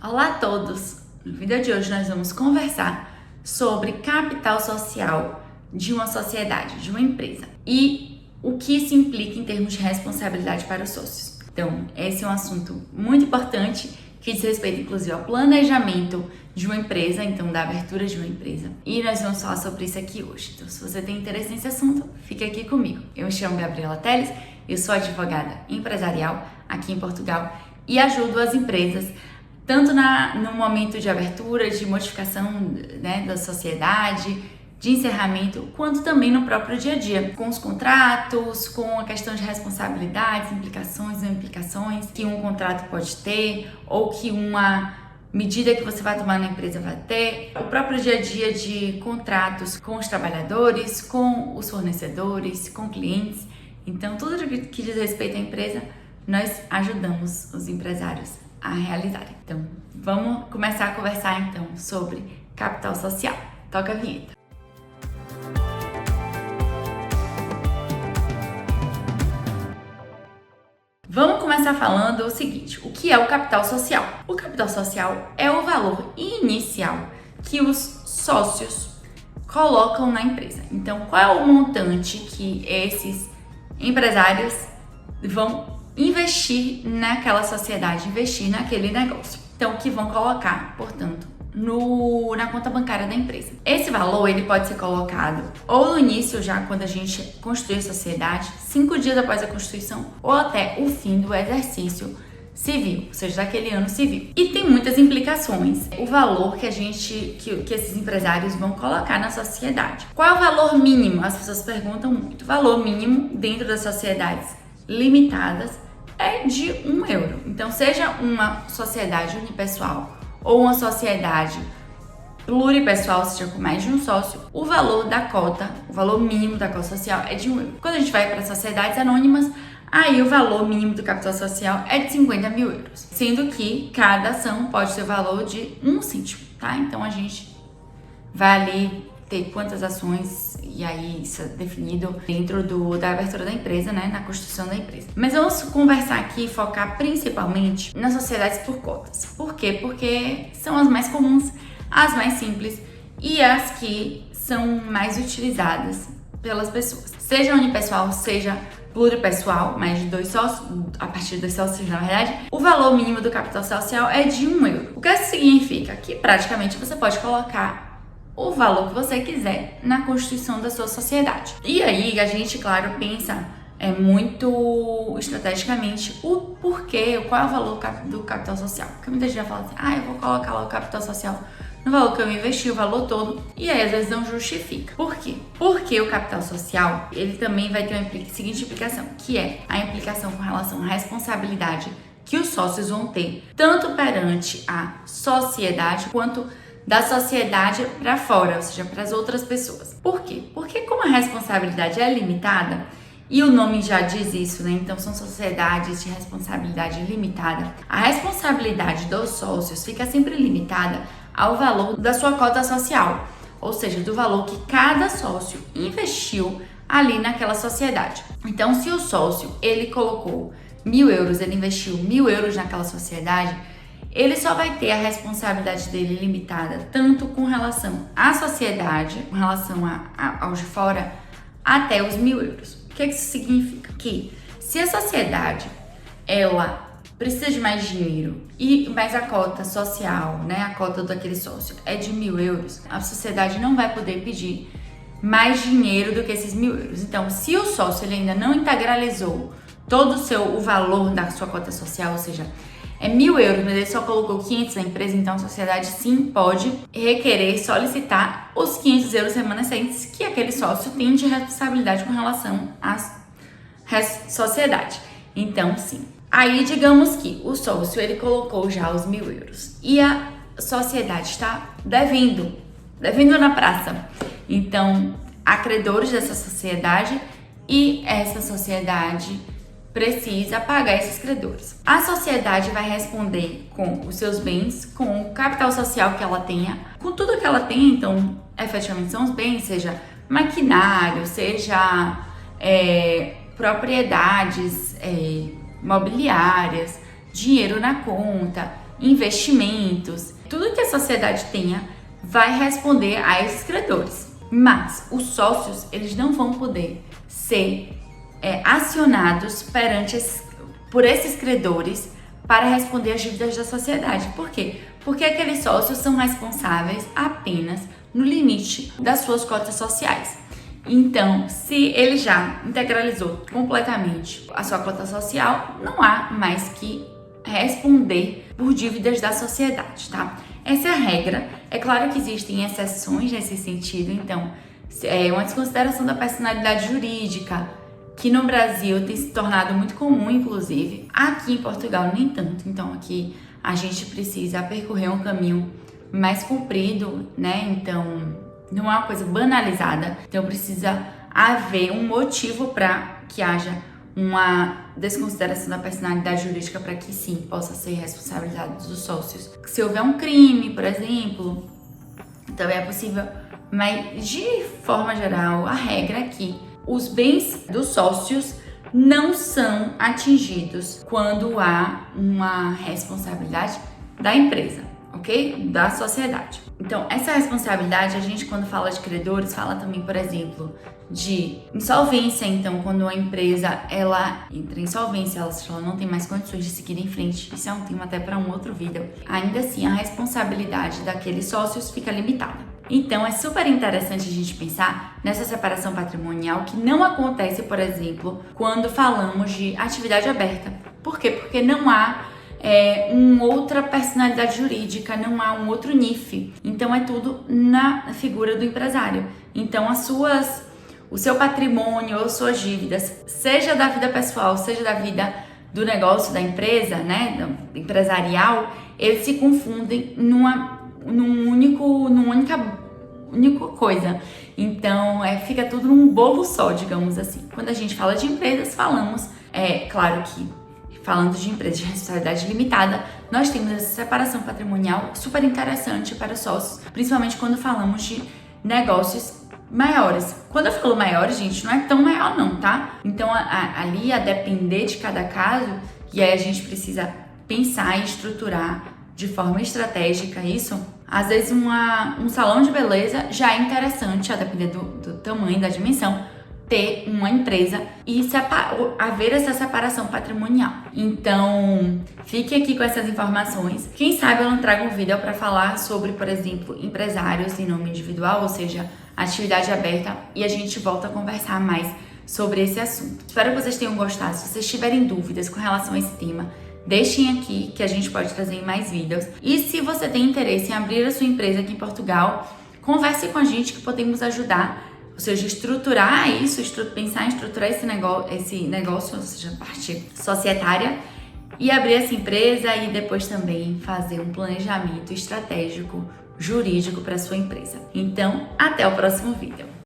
Olá a todos! No vídeo de hoje nós vamos conversar sobre capital social de uma sociedade, de uma empresa e o que isso implica em termos de responsabilidade para os sócios. Então, esse é um assunto muito importante que diz respeito inclusive ao planejamento de uma empresa, então da abertura de uma empresa. E nós vamos falar sobre isso aqui hoje. Então, se você tem interesse nesse assunto, fique aqui comigo. Eu me chamo Gabriela Teles, eu sou advogada empresarial aqui em Portugal e ajudo as empresas tanto no momento de abertura, de modificação, da sociedade, de encerramento, quanto também no próprio dia a dia, com os contratos, com a questão de responsabilidades, implicações e não implicações que um contrato pode ter, ou que uma medida que você vai tomar na empresa vai ter, o próprio dia a dia de contratos com os trabalhadores, com os fornecedores, com clientes. Então, tudo que diz respeito à empresa, nós ajudamos os empresários a realizarem. Então, vamos começar a conversar então sobre capital social. Toca a vinheta. Vamos começar falando o seguinte: o que é o capital social? O capital social é o valor inicial que os sócios colocam na empresa. Então, qual é o montante que esses empresários vão investir naquela sociedade, investir naquele negócio? Então, que vão colocar, portanto, na conta bancária da empresa. Esse valor ele pode ser colocado ou no início, já quando a gente constitui a sociedade, 5 dias após a constituição, ou até o fim do exercício civil, ou seja, daquele ano civil. E tem muitas implicações o valor que esses empresários vão colocar na sociedade. Qual é o valor mínimo? As pessoas perguntam muito. O valor mínimo dentro das sociedades limitadas é de €1. Então, seja uma sociedade unipessoal ou uma sociedade pluripessoal, ou seja, com mais de um sócio, o valor da cota, o valor mínimo da cota social é de €1. Quando a gente vai para sociedades anônimas, aí o valor mínimo do capital social é de €50.000, sendo que cada ação pode ter o valor de 1 cêntimo, tá? Então, a gente vai ali ter quantas ações, e aí isso é definido dentro da abertura da empresa, na constituição da empresa. Mas vamos conversar aqui e focar principalmente nas sociedades por cotas. Por quê? Porque são as mais comuns, as mais simples e as que são mais utilizadas pelas pessoas. Seja unipessoal, seja pluripessoal, mais de 2 sócios, a partir de 2 sócios, na verdade, o valor mínimo do capital social é de €1. O que isso significa? Que praticamente você pode colocar o valor que você quiser na constituição da sua sociedade. E aí a gente, claro, pensa muito estrategicamente o porquê, qual é o valor do capital social. Porque muita gente já fala assim, eu vou colocar lá o capital social no valor que eu investi, o valor todo, e aí às vezes não justifica. Por quê? Porque o capital social, ele também vai ter uma seguinte implicação, que é a implicação com relação à responsabilidade que os sócios vão ter, tanto perante a sociedade, quanto da sociedade para fora, ou seja, para as outras pessoas. Por quê? Porque como a responsabilidade é limitada, e o nome já diz isso, então são sociedades de responsabilidade limitada, a responsabilidade dos sócios fica sempre limitada ao valor da sua cota social, ou seja, do valor que cada sócio investiu ali naquela sociedade. Então, se o sócio, ele colocou €1.000, ele investiu €1.000 naquela sociedade, ele só vai ter a responsabilidade dele limitada tanto com relação à sociedade, com relação aos de fora, até os €1.000. O que isso significa? Que se a sociedade, ela precisa de mais dinheiro e mais a cota social, a cota daquele sócio é de €1.000, a sociedade não vai poder pedir mais dinheiro do que esses €1.000. Então, se o sócio ele ainda não integralizou todo o valor da sua cota social, ou seja, é €1.000, mas ele só colocou 500 na empresa, então a sociedade sim pode requerer, solicitar os €500 remanescentes que aquele sócio tem de responsabilidade com relação à sociedade. Então, sim. Aí, digamos que o sócio, ele colocou já os €1.000 e a sociedade está devendo na praça. Então, há credores dessa sociedade e essa sociedade precisa pagar esses credores. A sociedade vai responder com os seus bens, com o capital social que ela tenha, com tudo que ela tem, então, efetivamente são os bens, seja maquinário, seja propriedades mobiliárias, dinheiro na conta, investimentos, tudo que a sociedade tenha vai responder a esses credores. Mas os sócios, eles não vão poder ser acionados por esses credores para responder às dívidas da sociedade. Por quê? Porque aqueles sócios são responsáveis apenas no limite das suas cotas sociais. Então, se ele já integralizou completamente a sua cota social, não há mais que responder por dívidas da sociedade, tá? Essa é a regra. É claro que existem exceções nesse sentido, então, é uma desconsideração da personalidade jurídica, que no Brasil tem se tornado muito comum, inclusive. Aqui em Portugal, nem tanto. Então, aqui a gente precisa percorrer um caminho mais comprido, né? Então, não é uma coisa banalizada. Então, precisa haver um motivo para que haja uma desconsideração da personalidade jurídica para que sim possa ser responsabilidade dos sócios. Se houver um crime, por exemplo, também é possível. Mas, de forma geral, a regra é que os bens dos sócios não são atingidos quando há uma responsabilidade da empresa, ok? Da sociedade. Então, essa responsabilidade, a gente quando fala de credores, fala também, por exemplo, de insolvência. Então, quando a empresa ela entra em insolvência, ela não tem mais condições de seguir em frente, isso é um tema até para um outro vídeo, ainda assim a responsabilidade daqueles sócios fica limitada. Então, é super interessante a gente pensar nessa separação patrimonial que não acontece, por exemplo, quando falamos de atividade aberta. Por quê? Porque não há uma outra personalidade jurídica, não há um outro NIF. Então, é tudo na figura do empresário. Então, o seu patrimônio ou suas dívidas, seja da vida pessoal, seja da vida do negócio da empresa, né, empresarial, eles se confundem numa única coisa. Então, fica tudo num bolo só, digamos assim. Quando a gente fala de empresas, falamos, claro que falando de empresas de responsabilidade limitada, nós temos essa separação patrimonial super interessante para os sócios, principalmente quando falamos de negócios maiores. Quando eu falo maiores, gente, não é tão maior não, tá? Então, ali, a depender de cada caso, e aí a gente precisa pensar e estruturar de forma estratégica isso. Às vezes um salão de beleza já é interessante, a depender do tamanho, da dimensão, ter uma empresa e haver essa separação patrimonial. Então, fique aqui com essas informações. Quem sabe eu não trago um vídeo para falar sobre, por exemplo, empresários em nome individual, ou seja, atividade aberta, e a gente volta a conversar mais sobre esse assunto. Espero que vocês tenham gostado. Se vocês tiverem dúvidas com relação a esse tema, deixem aqui que a gente pode trazer em mais vídeos. E se você tem interesse em abrir a sua empresa aqui em Portugal, converse com a gente que podemos ajudar, ou seja, estruturar isso, pensar em estruturar esse negócio, ou seja, a parte societária, e abrir essa empresa e depois também fazer um planejamento estratégico, jurídico para a sua empresa. Então, até o próximo vídeo.